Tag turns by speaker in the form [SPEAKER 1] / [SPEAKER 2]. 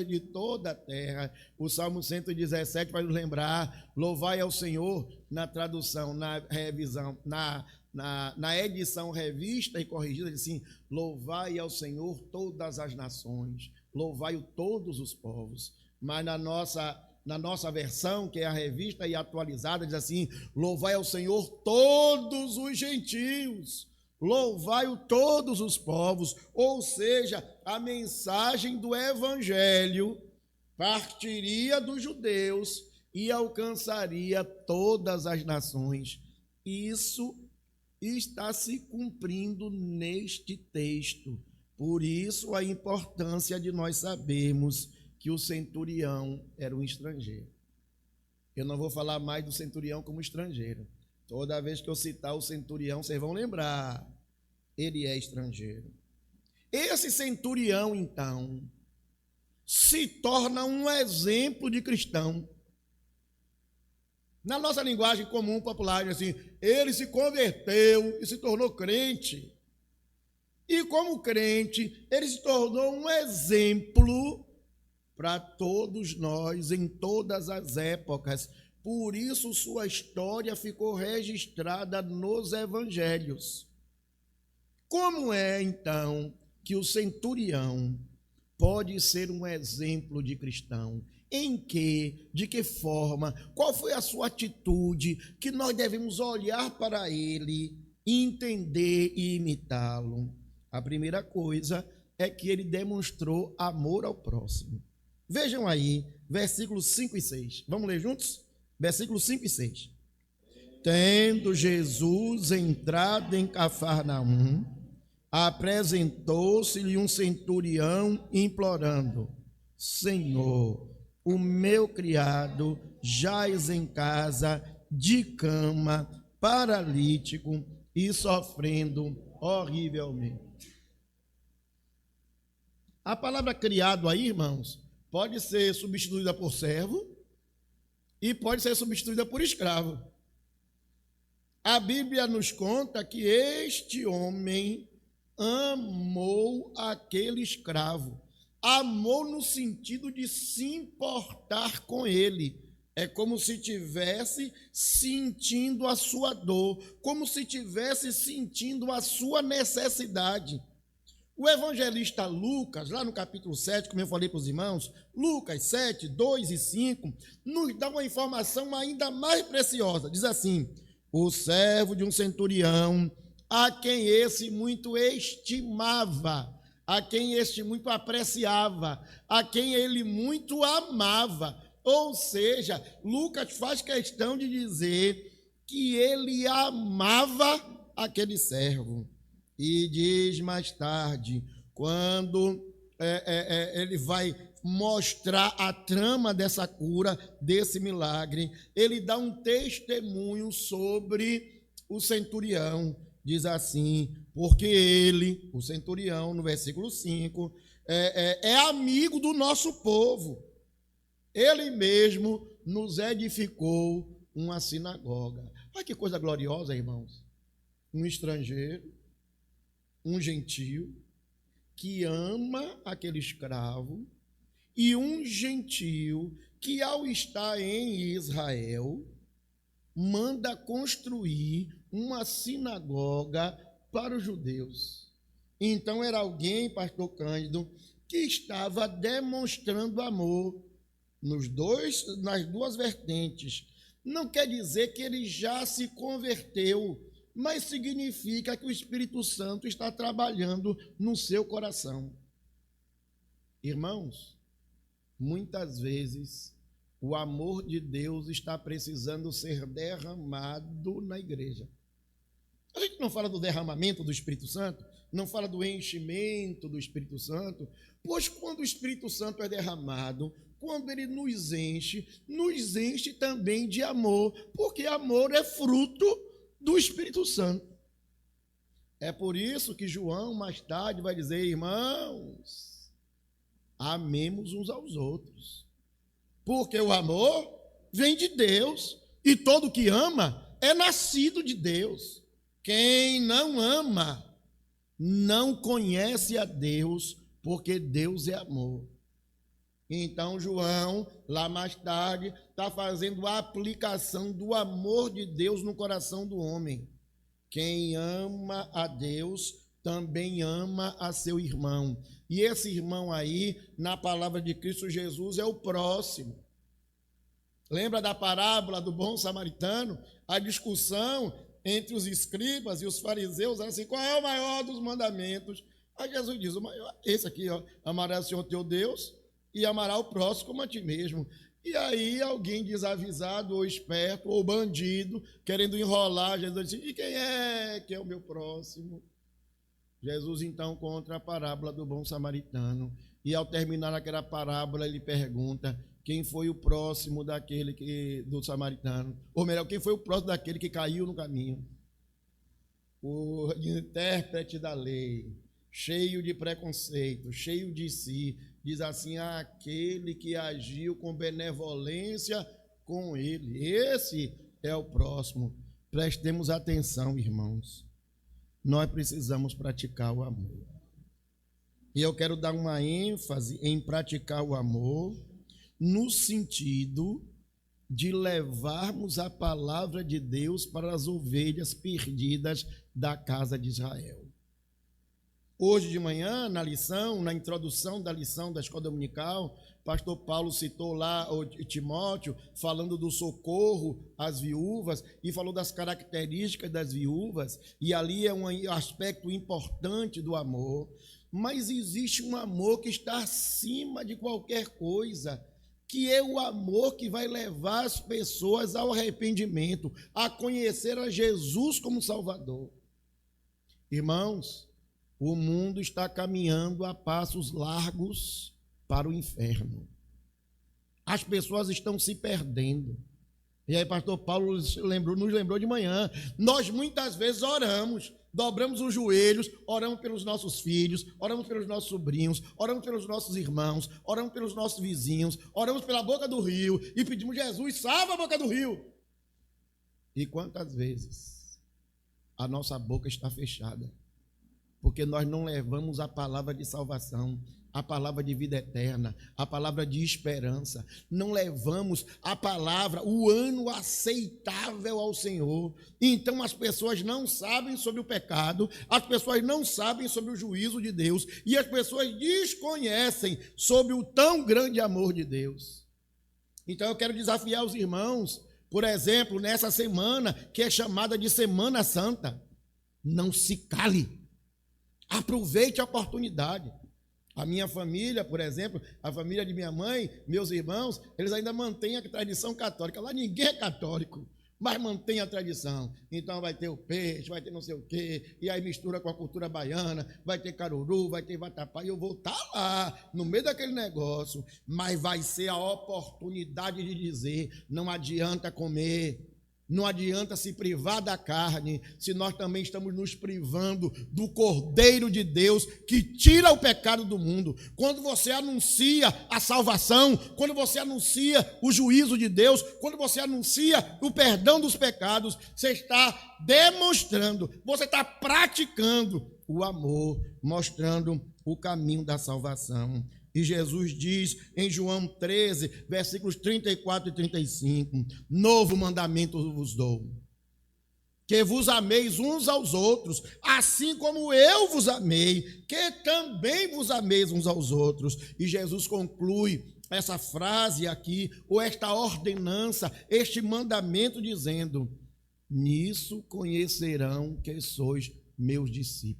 [SPEAKER 1] de toda a terra. O Salmo 117 vai nos lembrar: louvai ao Senhor, na tradução, na revisão, na edição revista e corrigida, diz assim: louvai ao Senhor todas as nações, louvai-o todos os povos. Mas na nossa versão, que é a revista e atualizada, diz assim: louvai ao Senhor todos os gentios, louvai-o todos os povos. Ou seja, a mensagem do evangelho partiria dos judeus e alcançaria todas as nações. Isso está se cumprindo neste texto. Por isso a importância de nós sabermos que o centurião era um estrangeiro. Eu não vou falar mais do centurião como estrangeiro. Toda vez que eu citar o centurião, vocês vão lembrar, ele é estrangeiro. Esse centurião, então, se torna um exemplo de cristão. Na nossa linguagem comum, popular, assim, ele se converteu e se tornou crente. E como crente, ele se tornou um exemplo para todos nós, em todas as épocas. Por isso, sua história ficou registrada nos evangelhos. Como é, então, que o centurião pode ser um exemplo de cristão? Em que, de que forma, qual foi a sua atitude que nós devemos olhar para ele, entender e imitá-lo? A primeira coisa é que ele demonstrou amor ao próximo. Vejam aí, versículos 5 e 6. Vamos ler juntos? Versículos 5 e 6. Tendo Jesus entrado em Cafarnaum, apresentou-se-lhe um centurião implorando: Senhor, o meu criado jaz em casa, de cama, paralítico e sofrendo horrivelmente. A palavra criado aí, irmãos, pode ser substituída por servo e pode ser substituída por escravo. A Bíblia nos conta que este homem amou aquele escravo. Amou no sentido de se importar com ele. É como se tivesse sentindo a sua dor, como se tivesse sentindo a sua necessidade. O evangelista Lucas, lá no capítulo 7, como eu falei para os irmãos, Lucas 7, 2 e 5, nos dá uma informação ainda mais preciosa. Diz assim: o servo de um centurião, a quem esse muito estimava, a quem este muito apreciava, a quem ele muito amava. Ou seja, Lucas faz questão de dizer que ele amava aquele servo. E diz mais tarde, quando ele vai mostrar a trama dessa cura, desse milagre, ele dá um testemunho sobre o centurião. Diz assim: porque ele, o centurião, no versículo 5, é amigo do nosso povo. Ele mesmo nos edificou uma sinagoga. Olha que coisa gloriosa, irmãos. Um estrangeiro, um gentio, que ama aquele escravo, e um gentio que, ao estar em Israel, manda construir uma sinagoga para os judeus. Então era alguém, pastor Cândido, que estava demonstrando amor nas duas vertentes. Não quer dizer que ele já se converteu, mas significa que o Espírito Santo está trabalhando no seu coração. Irmãos, muitas vezes o amor de Deus está precisando ser derramado na igreja. A gente não fala do derramamento do Espírito Santo, não fala do enchimento do Espírito Santo, pois quando o Espírito Santo é derramado, quando ele nos enche também de amor, porque amor é fruto do Espírito Santo. É por isso que João mais tarde vai dizer: irmãos, amemos uns aos outros, porque o amor vem de Deus, e todo que ama é nascido de Deus. Quem não ama não conhece a Deus, porque Deus é amor. Então, João, lá mais tarde, está fazendo a aplicação do amor de Deus no coração do homem. Quem ama a Deus também ama a seu irmão. E esse irmão aí, na palavra de Cristo Jesus, é o próximo. Lembra da parábola do bom samaritano? A discussão entre os escribas e os fariseus era assim: qual é o maior dos mandamentos? Aí Jesus diz: o maior é esse aqui, ó, amarás o Senhor teu Deus e amará o próximo como a ti mesmo. E aí alguém desavisado, ou esperto, ou bandido, querendo enrolar, Jesus diz: e quem é que é o meu próximo? Jesus então conta a parábola do bom samaritano, e ao terminar aquela parábola ele pergunta: quem foi o próximo do samaritano? Ou melhor, quem foi o próximo daquele que caiu no caminho? O intérprete da lei, cheio de preconceito, cheio de si, diz assim: aquele que agiu com benevolência com ele. Esse é o próximo. Prestemos atenção, irmãos. Nós precisamos praticar o amor. E eu quero dar uma ênfase em praticar o amor no sentido de levarmos a palavra de Deus para as ovelhas perdidas da casa de Israel. Hoje de manhã, na introdução da lição da escola dominical, pastor Paulo citou lá o Timóteo, falando do socorro às viúvas, e falou das características das viúvas, e ali é um aspecto importante do amor. Mas existe um amor que está acima de qualquer coisa, que é o amor que vai levar as pessoas ao arrependimento, a conhecer a Jesus como Salvador. Irmãos, o mundo está caminhando a passos largos para o inferno. As pessoas estão se perdendo. E aí, pastor Paulo nos lembrou de manhã, nós muitas vezes oramos, dobramos os joelhos, oramos pelos nossos filhos, oramos pelos nossos sobrinhos, oramos pelos nossos irmãos, oramos pelos nossos vizinhos, oramos pela boca do rio e pedimos: Jesus, salva a boca do rio. E quantas vezes a nossa boca está fechada, porque nós não levamos a palavra de salvação, a palavra de vida eterna, a palavra de esperança, não levamos a palavra, o ano aceitável ao Senhor. Então as pessoas não sabem sobre o pecado, as pessoas não sabem sobre o juízo de Deus, e as pessoas desconhecem sobre o tão grande amor de Deus. Então eu quero desafiar os irmãos, por exemplo, nessa semana que é chamada de Semana Santa, não se cale, aproveite a oportunidade. A minha família, por exemplo, a família de minha mãe, meus irmãos, eles ainda mantêm a tradição católica. Lá ninguém é católico, mas mantém a tradição. Então vai ter o peixe, vai ter não sei o quê, e aí mistura com a cultura baiana, vai ter caruru, vai ter vatapá, e eu vou estar lá, no meio daquele negócio, mas vai ser a oportunidade de dizer: não adianta comer, não adianta se privar da carne, se nós também estamos nos privando do Cordeiro de Deus que tira o pecado do mundo. Quando você anuncia a salvação, quando você anuncia o juízo de Deus, quando você anuncia o perdão dos pecados, você está demonstrando, você está praticando o amor, mostrando o caminho da salvação. E Jesus diz em João 13, versículos 34 e 35, novo mandamento vos dou, que vos ameis uns aos outros, assim como eu vos amei, que também vos ameis uns aos outros. E Jesus conclui essa frase aqui, ou esta ordenança, este mandamento, dizendo: nisso conhecerão que sois meus discípulos.